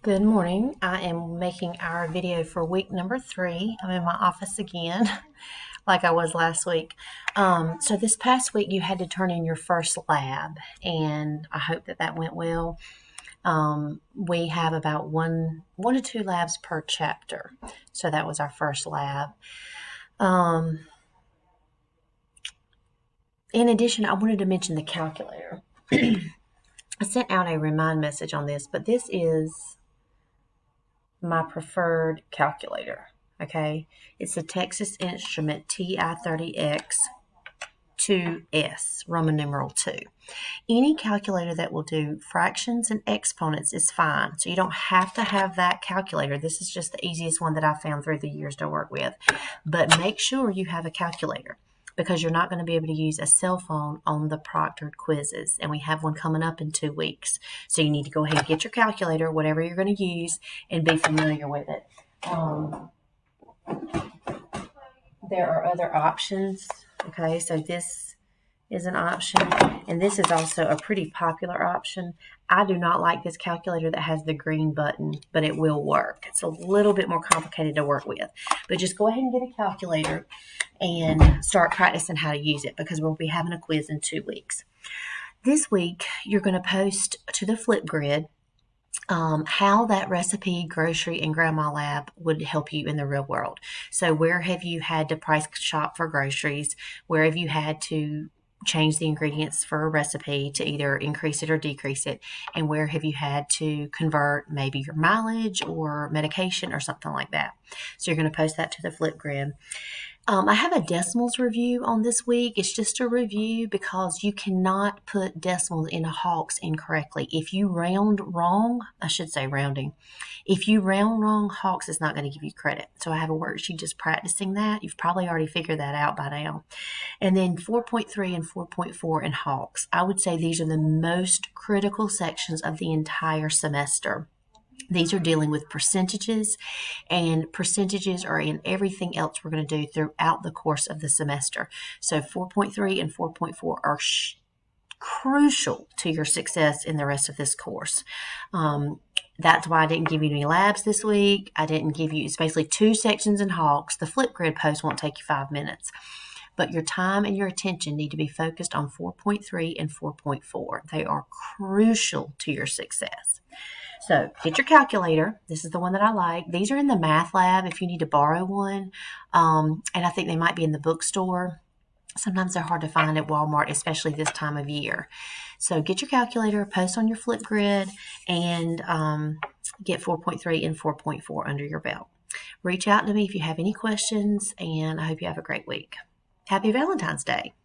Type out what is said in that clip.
Good morning. I am making our video for week number 3. I'm in my office again, like I was last week. So this past week you had to turn in your first lab, and I hope that went well. We have about one to two labs per chapter, so that was our first lab. In addition, I wanted to mention the calculator. I sent out a remind message on this, but this is my preferred calculator. Okay, it's the Texas Instrument TI-30X 2S, Roman numeral 2. Any calculator that will do fractions and exponents is fine. So you don't have to have that calculator. This is just the easiest one that I found through the years to work with. But make sure you have a calculator, because you're not going to be able to use a cell phone on the proctored quizzes. And we have one coming up in 2 weeks. So you need to go ahead and get your calculator, whatever you're going to use, and be familiar with it. There are other options. Okay, so this is an option, and this is also a pretty popular option. I do not like this calculator that has the green button, but it will work. It's a little bit more complicated to work with, but just go ahead and get a calculator and start practicing how to use it, because we'll be having a quiz in 2 weeks. This week, you're going to post to the Flipgrid how that recipe, grocery, and grandma lab would help you in the real world. So where have you had to price shop for groceries? Where have you had to change the ingredients for a recipe to either increase it or decrease it? And where have you had to convert maybe your mileage or medication or something like that? So you're going to post that to the Flipgrid. I have a decimals review on this week. It's just a review because you cannot put decimals into Hawks incorrectly. If you round wrong, I should say rounding. If you round wrong, Hawks is not going to give you credit. So I have a worksheet just practicing that. You've probably already figured that out by now. And then 4.3 and 4.4 in Hawks. I would say these are the most critical sections of the entire semester. These are dealing with percentages, and percentages are in everything else we're going to do throughout the course of the semester. So 4.3 and 4.4 are crucial to your success in the rest of this course. That's why I didn't give you any labs this week. I didn't give you, it's basically 2 sections in Hawks. The Flipgrid post won't take you 5 minutes. But your time and your attention need to be focused on 4.3 and 4.4. They are crucial to your success. So get your calculator. This is the one that I like. These are in the math lab if you need to borrow one. And I think they might be in the bookstore. Sometimes they're hard to find at Walmart, especially this time of year. So get your calculator, post on your Flipgrid, and get 4.3 and 4.4 under your belt. Reach out to me if you have any questions, and I hope you have a great week. Happy Valentine's Day.